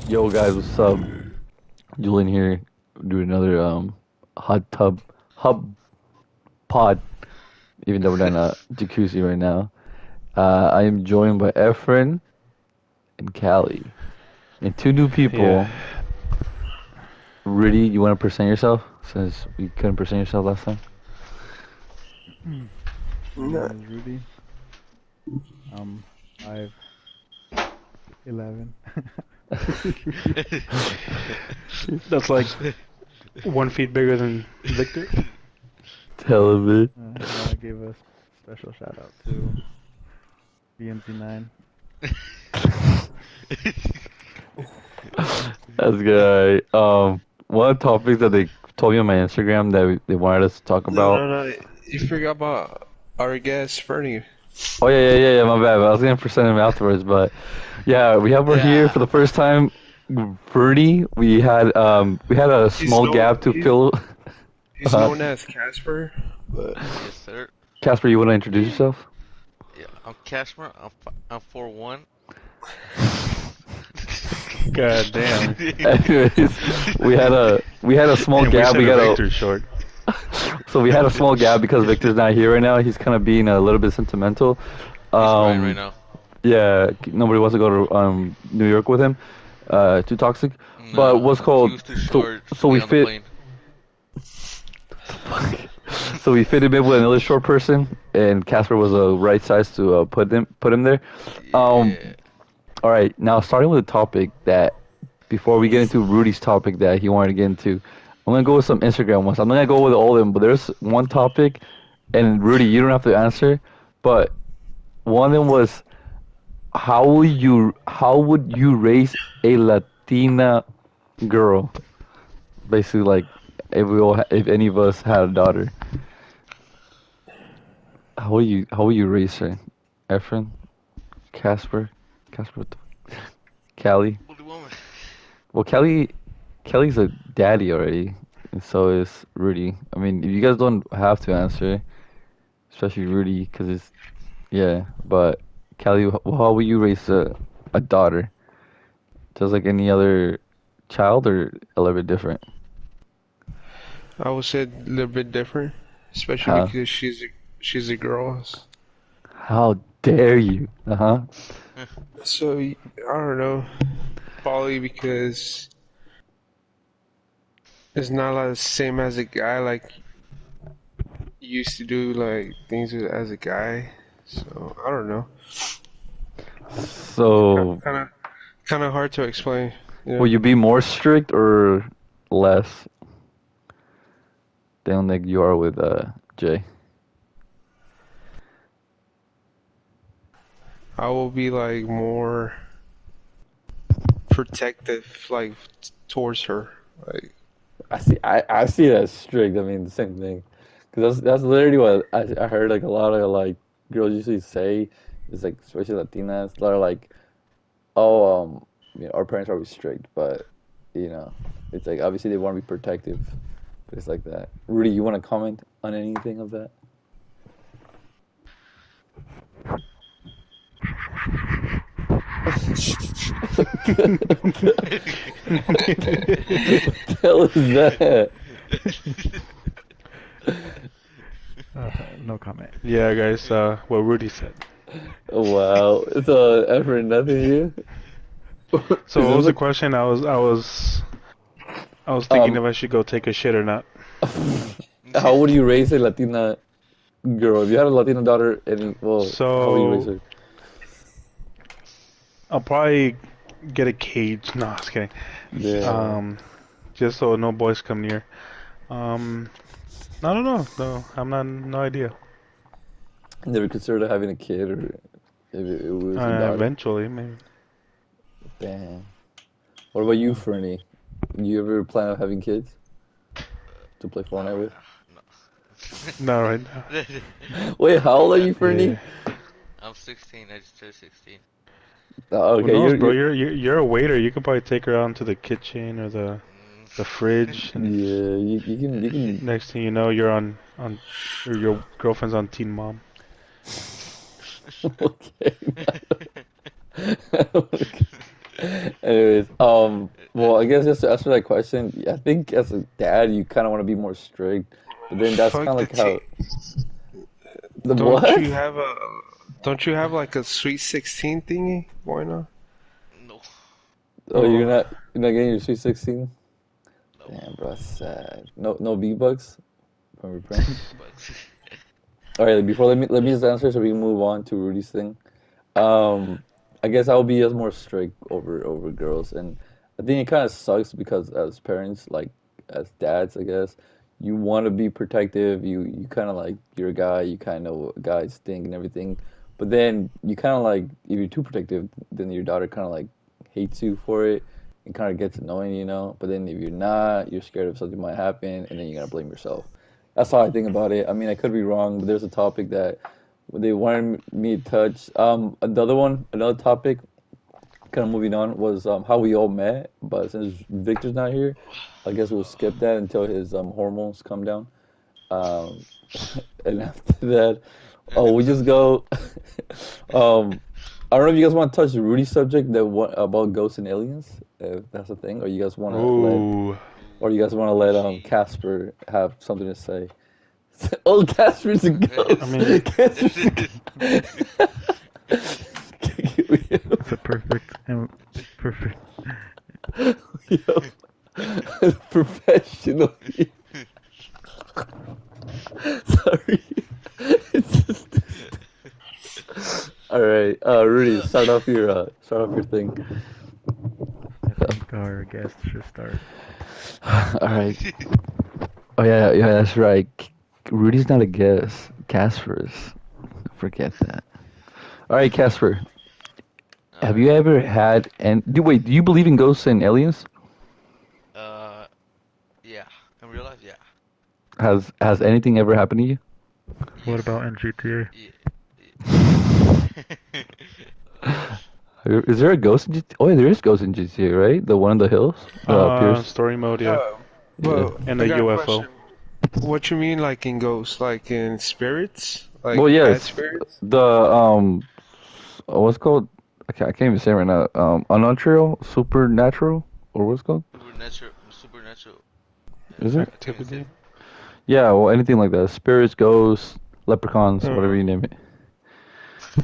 Yo guys, what's up? Julian here, doing another hot tub hub pod. Even though we're not in a jacuzzi right now, I am joined by Efren and Callie, and two new Yeah. people. Rudy, you want to present yourself since we couldn't present yourself last time? My name No, is Rudy. I'm 5'11". That's like 1 feet bigger than Victor. Tell him it. I want to give a special shout out to BNC9. That's good. One of the topics that they told me on my Instagram that they wanted us to talk about. no. You forgot about our guest, Ferny. Oh yeah. My bad. I was gonna present him afterwards, but yeah, we have her here Yeah, for the first time. Ferny, we had a he's small known gap to he's, fill. he's Uh, known as Casper, but Yes, sir. Casper, you want to introduce yourself? Yeah, I'm Cashmer. I'm 4'1". God damn. Anyways, we had a small And we gap. said We got Victor's short. so we had a small gap because Victor's not here right now. He's kind of being a little bit sentimental. He's crying right Um, now. yeah, nobody wants to go to New York with him. Too toxic. But No, what's he called was too so short so to we be on the fit. plane. So we fit him in with another short person, and Casper was a right size to put him there. Um, Yeah. all right, now starting with a topic that before we get into Rudy's topic that he wanted to get into, I'm gonna go with some Instagram ones. I'm not gonna go with all of them, but there's one topic, and Rudy, you don't have to answer, but one of them was how would you raise a Latina girl? Basically, like if any of us had a daughter. How will you raise her? Efren? Casper? Casper? What the Callie? What do you want me? Well, Kelly's a daddy already, and so is Rudy. I mean, you guys don't have to answer, especially Rudy, because it's yeah. But Kelly, how will you raise a daughter? Just like any other child, or a little bit different? I would say a little bit different, especially How? because she's a girl. How dare you? Uh-huh. So I don't know, probably because it's not like the same as a guy. Like you used to do like things as a guy. So I don't know. Kind So, of kind of hard to explain. will Yeah. you be more strict or less than like you are with Jay? I will be like more protective, like towards her. Like I see it as strict. I mean, the same thing. Because that's literally what I heard like a lot of like girls usually say. It's like especially Latinas. They're like, oh, our parents are always strict, but you know, it's like obviously they want to be protective. But it's like that. Rudy, you want to comment on anything of that? Tell us that. No comment. Yeah, guys. What Rudy said. Oh, wow. So, effort, nothing you? So Is what this was the like, question? I was thinking um, if I should go take a shit or not. how would you raise a Latina girl? If you had a Latina daughter, how would you raise So her? I'll probably get a cage. No, I was kidding. Yeah. Um, just so no boys come near. Um, I don't know. No, I'm not. No idea. Never considered having a kid or if it was a daughter. Eventually, maybe. Damn. What about you, Uh, Fernie? You ever plan on having kids to play Fortnite with? No. not right now. Wait, how old are you, Fernie? Yeah. I'm 16. I just turned 16. Oh, Who okay, knows, you're bro? you're You're a waiter. You could probably take her out to the kitchen or the fridge, and yeah, you can next thing you know, you're on or your girlfriend's on Teen Mom. okay. Okay. Anyways, well, I guess just to answer that question, I think as a dad, you kind of want to be more strict, but then that's kind Fuck of the like how teen. the Don't what? you have a don't you have like a sweet 16 thingy? Why not? No, Oh, Oh, you're not getting your Sweet 16? no. Damn, bro, that's sad. No V-Bucks from your No parents. V-Bucks. All right, before let me just answer so we can move on to Rudy's thing. Um, I guess I'll be as more strict over girls, and I think it kind of sucks because as parents, like as dads, I guess you want to be protective. You kind of like you're a guy, you kind of know what guys think and everything, but then you kind of like if you're too protective, then your daughter kind of like hates you for it and kind of gets annoying, you know. But then if you're not, you're scared of something might happen, and then you gotta blame yourself. That's how I think about it. I mean, I could be wrong, but there's a topic that they wanted me to touch. Another topic, kind of moving on, was how we all met. But since Victor's not here, I guess we'll skip that until his hormones come down. Um, and after that, And oh, it we just sucks. go. um, I don't know if you guys want to touch Rudy's subject that what about ghosts and aliens, if that's a thing, or you guys want to let, Ooh. or you guys want to let She. Casper have something to say. Oh, Casper's a I ghost. mean, Casper's a ghost. It's a perfect. Yo, professional. Sorry. It's just... All right, Rudy, start off your thing. I think our guest should start. All right. Oh yeah, that's right. Rudy's not a guest. Casper is. Forget that. All right, Casper. Have Alright. you ever had and wait? Do you believe in ghosts and aliens? Uh, yeah. In real life, yeah. Has anything ever happened to you? What Yes. about in GTA? Yeah. Yeah. Is there a ghost in GTA? Oh, yeah, there is ghost in GTA, right? The one in the hills that appears. story mode, yeah. uh, Yeah. but And I a got a UFO. question. What you mean, like in ghosts, like in spirits, like Well, bad yes. spirits? The what's it called? I can't even say it right now. Unnatural, supernatural, or what's it called? Supernatural. Is it? I think that's it. Activity. Yeah. Well, anything like that. Spirits, ghosts, leprechauns, whatever Uh, you name it.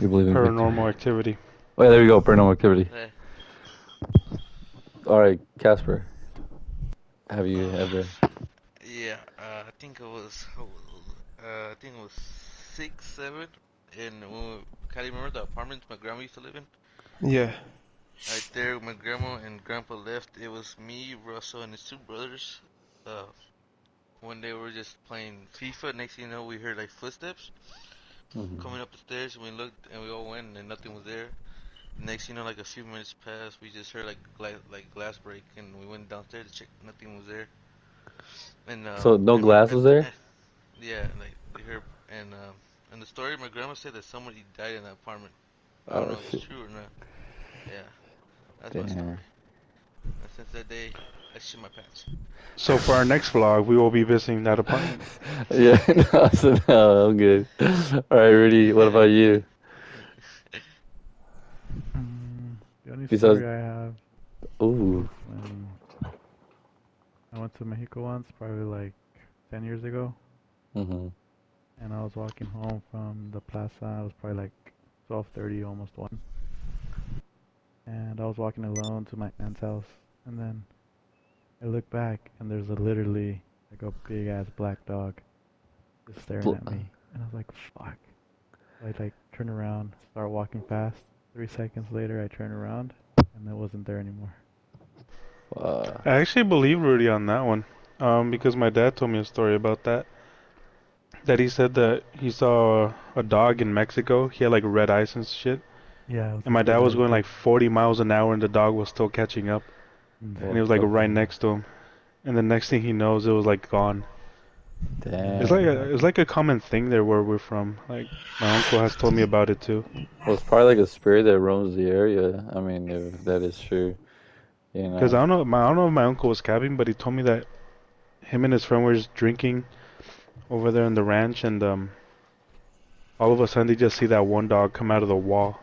You believe in Victor. Paranormal activity. Oh, yeah, there you go. Paranormal activity. Eh, All right, Casper. Have you ever? yeah. I think it was. How old? I think it was 6, 7. And when can you remember the apartments my grandma used to live in? yeah. Right there, my grandma and grandpa left. It was me, Russell, and his two brothers. Uh, when they were just playing FIFA, next thing you know, we heard like footsteps Mhm. coming up the stairs. And we looked, and we all went, and nothing was there. Next, thing you know, like a few minutes passed, we just heard like glass break, and we went downstairs to check. Nothing was there, and So no and my glass was there? yeah, like they heard, and the story my grandma said that somebody died in that apartment. I don't Oh know if it's shit. true or not. Yeah, that's my story. Damn. And since that day, I shit my pants. So for our next vlog, we will be visiting that apartment. Yeah, no, so no, I'm good. All right, Rudy, what about you? The only Besides, story I have ooh, is when I went to Mexico once, probably like 10 years ago, mm-hmm. and I was walking home from the plaza. It was probably like 12:30, almost 1, and I was walking alone to my aunt's house, and then I look back, and there's literally like a big ass black dog just staring at me, and I was like, "Fuck!" So I like turn around, start walking fast. 3 seconds later, I turn around, and it wasn't there anymore. Uh, I actually believe Rudy on that one. Because my dad told me a story about that. That he said that he saw a dog in Mexico. He had like red eyes and shit. Yeah, it was And a my dad big was ass going dog. like 40 miles an hour and the dog was still catching up. And what he was Insane. like the right fuck? next to him. And the next thing he knows, it was like gone. Yeah, Damn. It's exactly. like a common thing there where we're from. Like my uncle has told me about it too. Well, it's probably like a spirit that roams the area. I mean, if that is true, you Cause know. I don't know if my uncle was capping, but he told me that him and his friend were just drinking over there in the ranch, and all of a sudden they just see that one dog come out of the wall,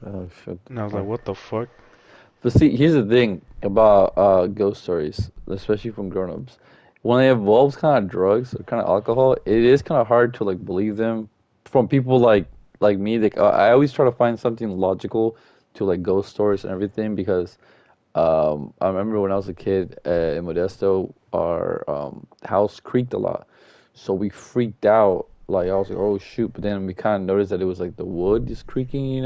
Oh shit. and I was like, Oh, what the fuck? But see, here's the thing about ghost stories, especially from grown-ups. When it involves kind of drugs or kind of alcohol, it is kind of hard to like believe them from people like me. Like I always try to find something logical to like ghost stories and everything because I remember when I was a kid in Modesto, our house creaked a lot, so we freaked out. Like I was like, "Oh shoot!" But then we kind of noticed that it was like the wood just creaking,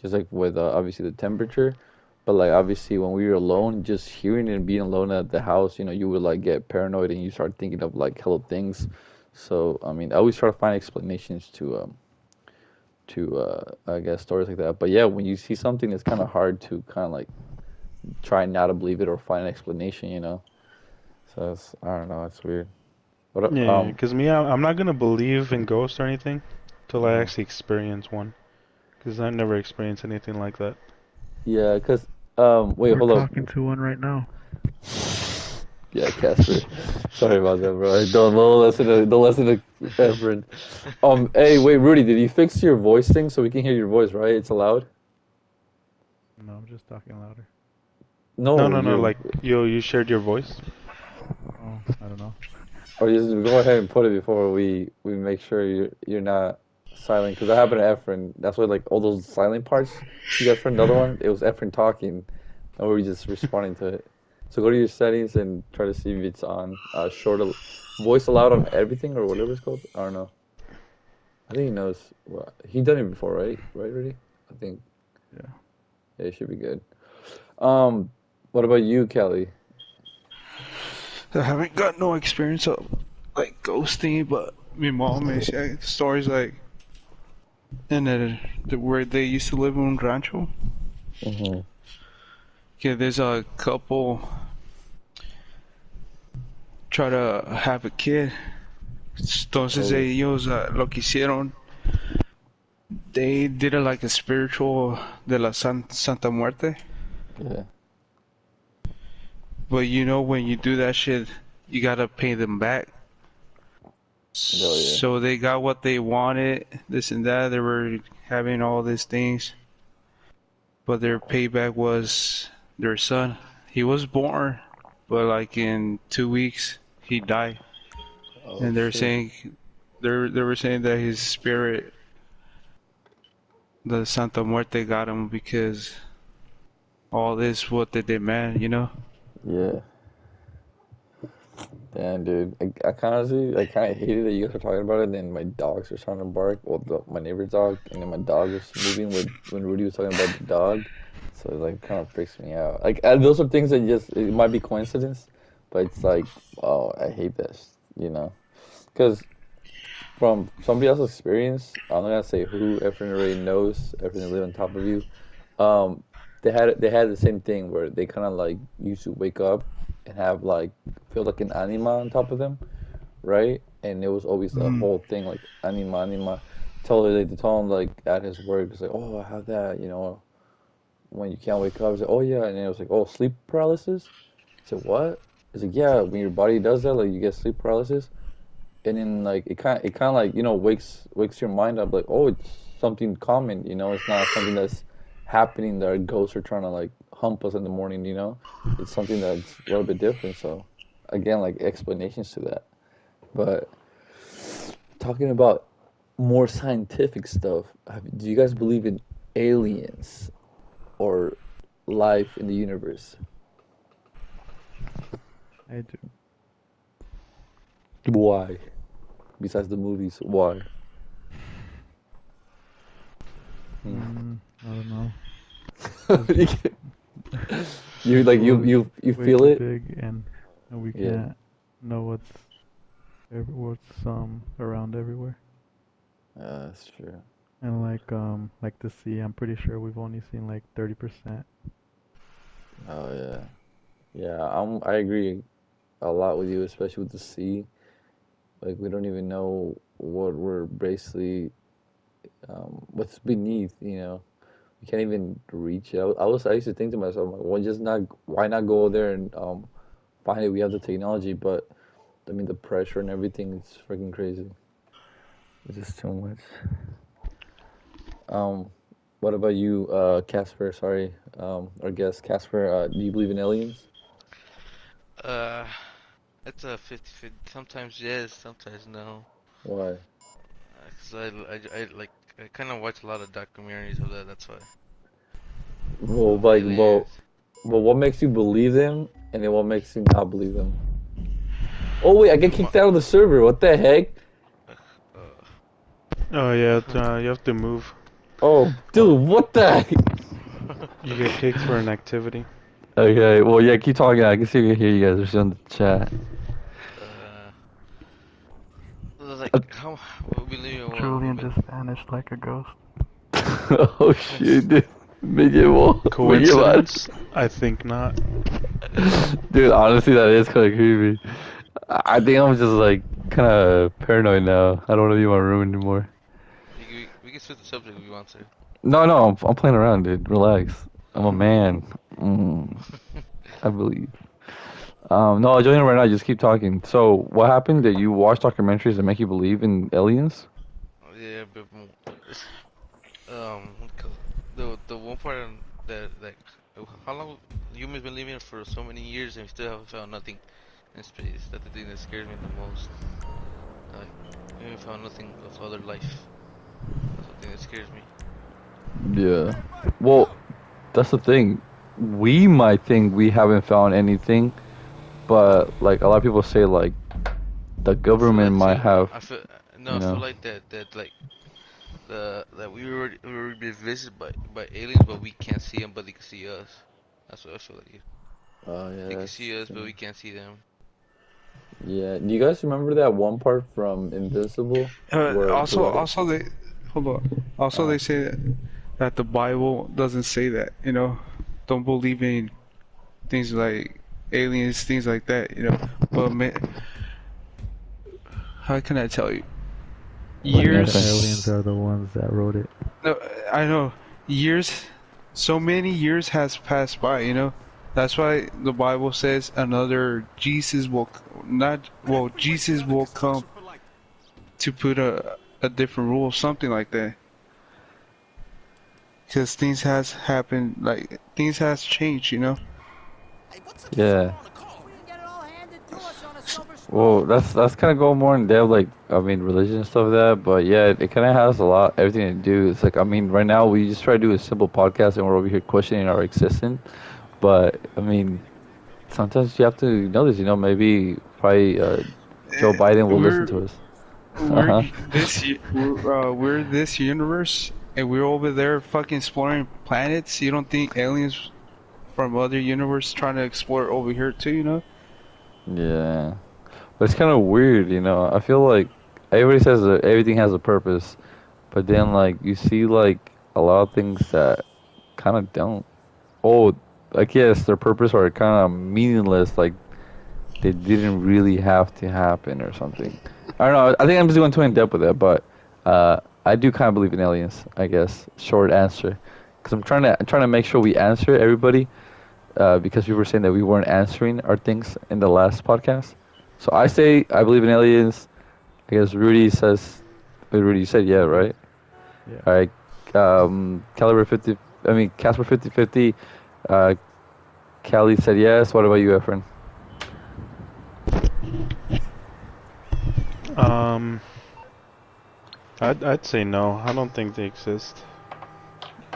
just like with obviously the temperature. But like obviously when we were alone, just hearing it and being alone at the house, you would like get paranoid and you start thinking of like hella things. So I mean, I always try to find explanations to I guess stories like that. But yeah, when you see something, it's kind of hard to kind of like try not to believe it or find an explanation. So it's, I don't know, it's weird. What Yeah, because me, I'm not gonna believe in ghosts or anything till I mhm. actually experience one. Because I never experienced anything like that. Yeah, cause wait, We're hold up. talking to one right now. Yeah, Casper. Sorry about that, bro. Don't listen to Efren. Hey, wait, Rudy, did you fix your voice thing so we can hear your voice, right? It's allowed? No, I'm just talking louder. No, No, no, no. you're Like you shared your voice. Oh, I don't know. or just go ahead and put it before we make sure you're not silent because that happened to Efren. That's why like all those silent parts you guys for another one, it was Efren talking and we were just responding to it. So go to your settings and try to see if it's on voice allowed on everything or whatever it's called. I don't know. I think he knows. Well, he done it before, right? Right, Rudy? I think Yeah. yeah, it should be good. Um, what about you, Kelly? I haven't got no experience of like ghosting, but my mom is stories like in where they used to live in Rancho. Mm-hmm. Yeah, there's a couple try to have a kid. Entonces Oh, ellos lo que hicieron, they did it like a spiritual de la Santa Muerte. yeah. But you know when you do that shit, you gotta pay them back. Oh, yeah. So they got what they wanted, this and that. They were having all these things, but their payback was their son. He was born, but like in 2 weeks he died, Oh, and they're shit. saying they were saying that his spirit, the Santa Muerte, got him because all this what they demand. Yeah. Damn, dude. I kind of see. I kind of hated that you guys were talking about it. And then my dogs were starting to bark. Well, my neighbor's dog, and then my dog was moving with when Rudy was talking about the dog. So it like kind of freaks me out. Like those are things that just it might be coincidence, but it's like, oh, I hate this. Because from somebody else's experience, I'm not gonna say who. Everyone already knows. Everyone live on top of you. Um, they had the same thing where they kind of like used to wake up and have like feel like an anima on top of them, right? And it was always the Mm. whole thing like anima, anima. They tell him like at his work, it's like, oh, I have that, when you can't wake up. It's like, oh yeah, and it was like, oh, sleep paralysis. I said, what? It's like, yeah, when your body does that, like you get sleep paralysis, and then like it kind of like wakes your mind up like, oh, it's something common, it's not something that's happening that our ghosts are trying to like hump us in the morning. It's something that's a little bit different. So again, like explanations to that. But talking about more scientific stuff, do you guys believe in aliens or life in the universe? I do. Why? Besides the movies, why? Hmm. I don't know. Cause You the like you world is you you way feel too it? big, and we Yeah, can't know what's around everywhere. that's true. And like the sea, I'm pretty sure we've only seen like 30%. Oh yeah, yeah. I agree a lot with you, especially with the sea. Like we don't even know what we're basically what's beneath. We can't even reach it. I used to think to myself, like, well, just not why not go there and find it? We have the technology, but I mean the pressure and everything is freaking crazy. It's just too much. Um, What about you, Casper? Sorry, our guest Casper. Do you believe in aliens? Uh, it's a 50-50. Sometimes yes, sometimes no. Why? 'Cause I like I kind of watch a lot of documentaries of that. That's why Well, of like, aliens. what makes you believe them, and then what makes you not believe them? Oh wait, I get Dude, kicked out of the server. What the heck? uh, uh, Oh yeah, you have to move. Oh, Or dude, what the heck? you get kicked for an activity. Okay, well, yeah, keep talking. I can see you hear you guys are still in the chat. uh, like Uh, how what we live in what Julian just vanished like a ghost. oh shit, dude. Make it bad. Coincidence? I think not. Dude, honestly, that is kind of creepy. I think I'm just like kind of paranoid now. I don't want to be in my room anymore. we can switch the subject if we want to. No, no, I'm playing around, dude. Relax. I'm a man. Mm, I believe. No, I'll join you right now. Just keep talking. So, what happened that you watch documentaries that make you believe in aliens? Yeah, but it's, 'cause the one part that like how long humans been living for so many years and we still haven't found nothing in space. That's the thing that scares me the most. Like we haven't found nothing of other life. That's the thing that scares me. Yeah. Well, that's the thing. We might think we haven't found anything, but like a lot of people say, like the I feel government like might too. have, I feel no. you I feel know. like that like that we were being visited by aliens, but we can't see them, but they can see us. That's what I feel like. Oh They yeah, can that's see us, but true. we can't see them. Yeah. Do you guys remember that one part from Invincible where the Also, water? also they hold on. Also, Uh, they say that the Bible doesn't say that. Don't believe in things like aliens, things like that. But how can I tell you? what do you The think? aliens Years. are the ones that wrote it. No, I know. Years. So many years has passed by. That's why the Bible says another Jesus will not. Well, Jesus will come to put a different rule, something like that. Because things has happened, like things has changed. Yeah. Well, that's kind of going more in depth, like I mean, religion and stuff like that. But yeah, it kind of has a lot, everything to do. It's like I mean, right now we just try to do a simple podcast, and we're over here questioning our existence. But I mean, sometimes you have to notice, maybe probably Joe Biden will listen We're to us. we're we're this universe, and we're over there fucking exploring planets. You don't think aliens from other universe trying to explore over here too? Yeah, but it's kind of weird. I feel like everybody says that everything has a purpose, but then like you see like a lot of things that kind of don't. Oh, like yes, their purpose are kind of meaningless. Like they didn't really have to happen or something. I don't know. I think I'm just going too in depth with that, but I do kind of believe in aliens. I guess short answer, because I'm trying to make sure we answer everybody. Because we were saying that we weren't answering our things in the last podcast. So I say I believe in aliens. I guess Rudy says. Wait, Rudy, you said yeah, right? Yeah. All right. Caliber 50. I mean Casper 50/50. Uh, Callie said yes. What about you, Efren? Um, I'd say no. I don't think they exist.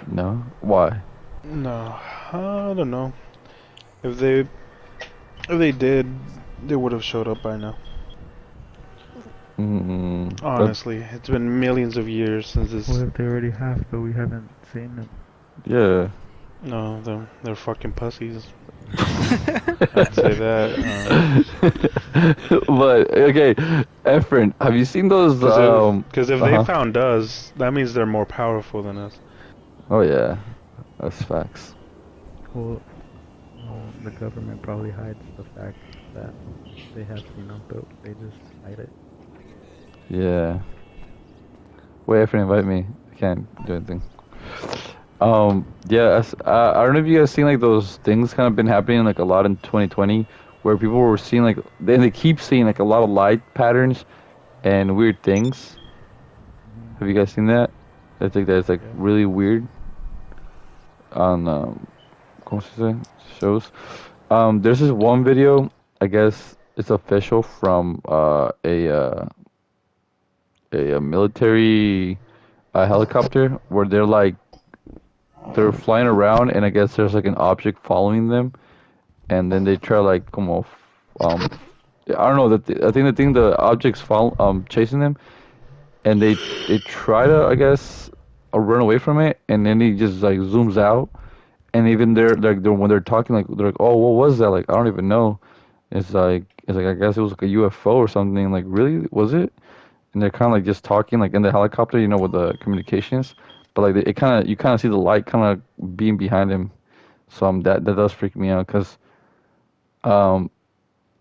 No. Why? No, I don't know. If they did, they would have showed up by now. But Honestly, it's been millions of years since What this. if they already have, but we haven't seen them? yeah. No, they're fucking pussies. I'd say that. But okay, Efren, have you seen those? Cause if they Uh-huh. found us, that means they're more powerful than us. Oh yeah, that's facts. Well, the government probably hides the fact that they have seen them, but they just hide it. Yeah. Wait, Efren, invite me. I can't do anything. Yeah, I don't know if you guys seen like those things kind of been happening like a lot in 2020, where people were seeing like they keep seeing like a lot of light patterns and weird things. Hmm. Have you guys seen that? I think that's like Yeah. really weird. on ¿cómo se dice? Shows. There's this one video. I guess it's official from a military helicopter where they're flying around, and I guess there's like an object following them, and then they try like como um I don't know I think the object's follow chasing them, and they try to, I guess, run away from it, and then he just like zooms out, and even when they're talking, like they're like, oh, what was that? Like, I don't even know. It's like I guess it was like a UFO or something. Like, really, was it? And they're kind of like just talking like in the helicopter, with the communications, but like it kind of you kind of see the light kind of being behind him. So that does freak me out because um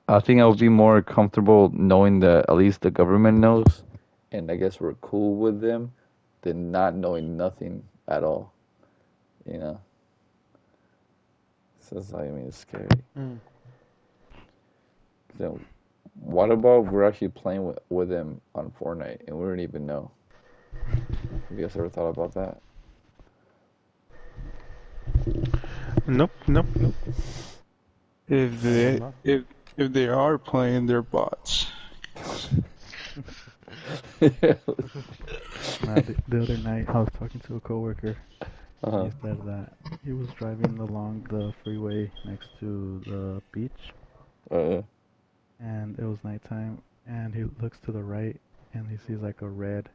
I think I would be more comfortable knowing that at least the government knows, and I guess we're cool with them, than not knowing nothing at all. You know, so it's like, I mean, it's scary. Mm. So, what about we're actually playing with them on Fortnite and we don't even know? Have you guys ever thought about that? Nope, nope, nope. If they if they are playing, they're bots. The other night, I was talking to a coworker. Uh-huh. He said that he was driving along the freeway next to the beach, and it was nighttime, and he looks to the right, and he sees like a red,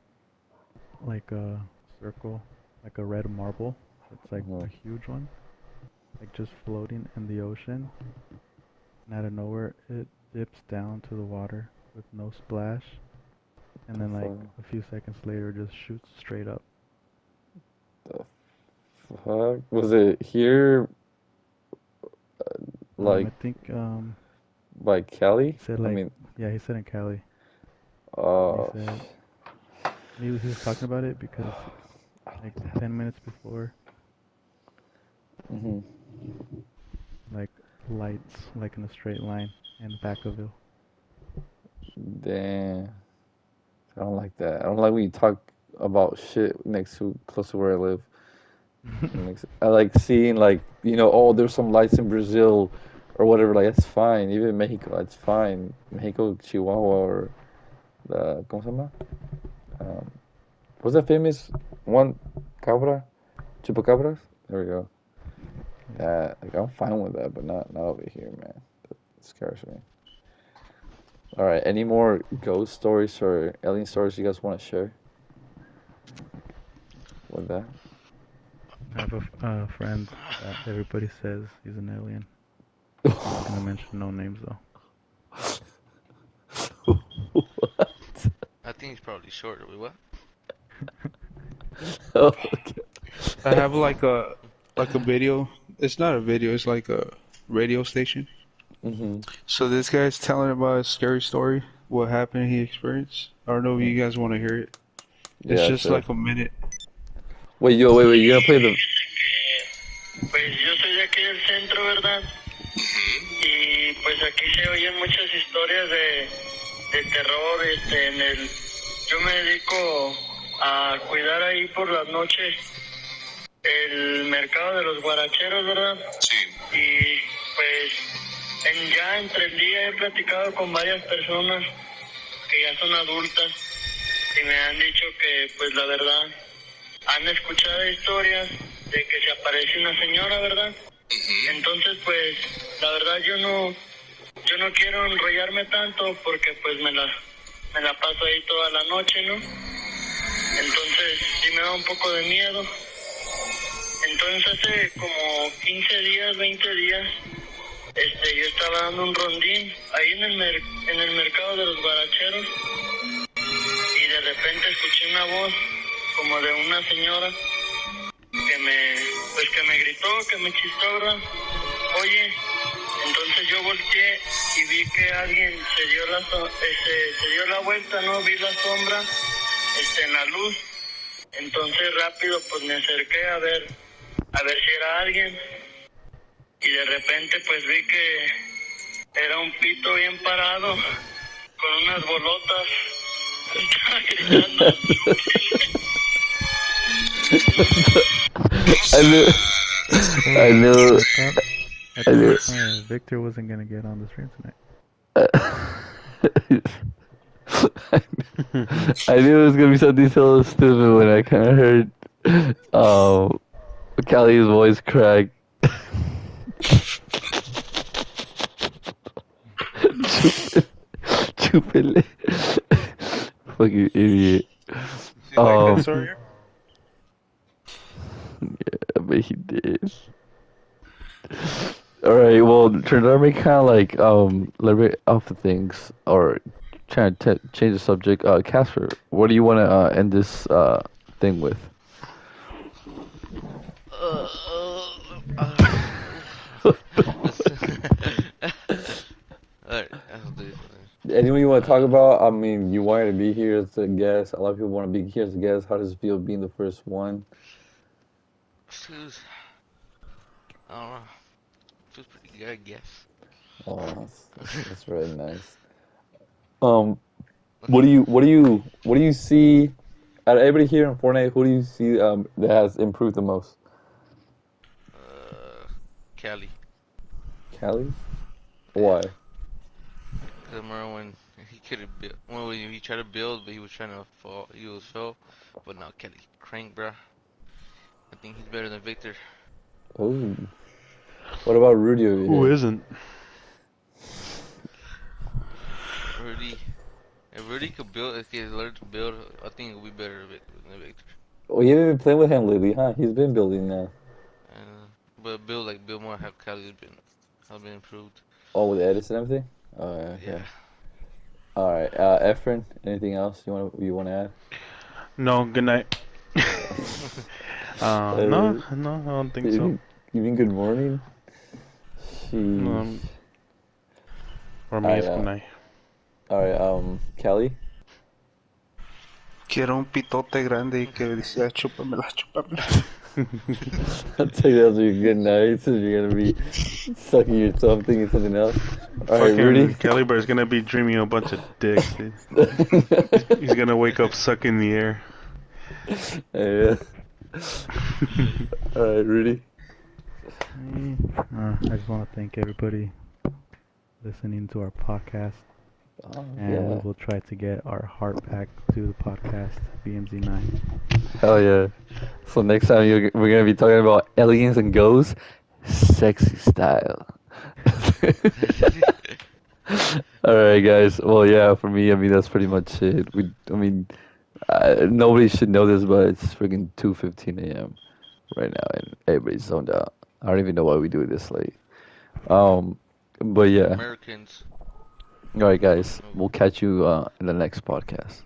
like a circle, like a red marble. It's like a huge one, like just floating in the ocean. And out of nowhere, it dips down to the water with no splash, and then like a few seconds later, just shoots straight up. The fuck? Was it here, like I think by Cali? he said I like mean, yeah, he said in Cali. uh, He said he was talking about it because like 10 minutes before, hmm like lights like in a straight line in Vacaville. damn. I don't like that. I don't like when you talk about shit close to where I live. I like seeing like oh, there's some lights in Brazil or whatever. Like that's fine. Even Mexico, that's fine. Mexico, Chihuahua, or the ¿cómo se llama? Um, what's that famous one? Cabra, chupacabras. There we go. Like I'm fine with that, but not over here, man. That scares me. All right. Any more ghost stories or alien stories you guys want to share with that? I have a friend that everybody says he's an alien. I'm not gonna mention no names though. I think he's probably shorter. Wait, what? Oh, okay. I have like a video. It's not a video. It's like a radio station. Mm-hmm. So this guy's telling about a scary story. What happened? He experienced. I don't know if you guys want to hear it. It's Yeah, just sure. like a minute. Wait, you gonna play the? Pues yo soy de aquí del centro, ¿verdad? Y pues aquí se oyen muchas historias de terror. Yo me dedico a cuidar ahí por las noches el mercado de los guaracheros, ¿verdad? Sí. Y pues ya entre el día he platicado con varias personas que ya son adultas y me han dicho que pues la verdad han escuchado historias de que se aparece una señora, ¿verdad? Entonces pues la verdad yo no quiero enrollarme tanto porque pues me la paso ahí toda la noche, ¿no? Entonces sí me da un poco de miedo. Entonces hace como 15 días, 20 días, yo estaba dando un rondín ahí en el mercado de los guaracheros y de repente escuché una voz como de una señora que me gritó, que me chistó, ¿verdad? Oye, entonces yo volteé y vi que alguien se dio la vuelta, ¿no? Vi la sombra en la luz. Entonces rápido pues me acerqué a ver si era alguien y de repente pues vi que era un pito bien parado con unas bolotas. Estaba gritando. I knew, I Hey, knew. I I knew. thought Victor wasn't gonna get on the stream tonight. I knew it was gonna be something so stupid when I kind of heard Callie's voice crack. Chúpele. Chúpele. Fucking idiot. You like that, Um, Sawyer? I bet he did. All right, well, Trinidad kind of like a little bit off the things, or trying to change the subject. Casper, what do you want to end this thing with? Uh, uh, let's. Alright, I'll do it. Anyone you want to talk Uh, about? I mean, you wanted to be here as a guest. A lot of people want to be here as a guest. How does it feel being the first one? feels, I don't know, feels pretty good, I guess. Oh, that's really nice. Um, what do you see? Out of everybody here in Fortnite, who do you see that has improved the most? Uh, Cali. Callie? Yeah. Why? Cause I remember when he couldn't build, when he tried to build, but he was trying to fall, he was fell. But now Kelly crank, bruh. I think he's better than Victor. Oh, what about Rudy over Who here? isn't? Rudy, if Rudy could build, if he learned to build, I think he'll be better than Victor. Oh, you haven't been playing with him lately, huh? He's been building now. But build more, how Cali's been improved. Oh, with Edison and everything. Oh, yeah, Yeah. okay. All right, Efren, anything else you want to add? No, good night. No, Uh, no, I don't think you so. mean, you mean good morning? Sheesh. Um, for All me, right, it's good night. Kelly. Quiero un pitote grande y que decía chúpamela, chúpamela. I'll take that as your good night since you're gonna be sucking your thumb thinking something else. All right, Fucking Rudy. Kelly Bear's gonna be dreaming a bunch of dicks, dude. He's gonna wake up sucking the air. Yeah. All right, Rudy. I just want to thank everybody listening to our podcast, Oh, and we yeah. will try to get our heart back to the podcast BMZ9. Hell yeah. So next time we're gonna be talking about aliens and ghosts, sexy style. All right, guys. Well, yeah, for me, I mean that's pretty much it. Nobody should know this, but it's freaking 2:15 a.m. right now, and everybody's zoned out. I don't even know why we do it this late. But yeah. Americans. All right, guys. No. We'll catch you in the next podcast.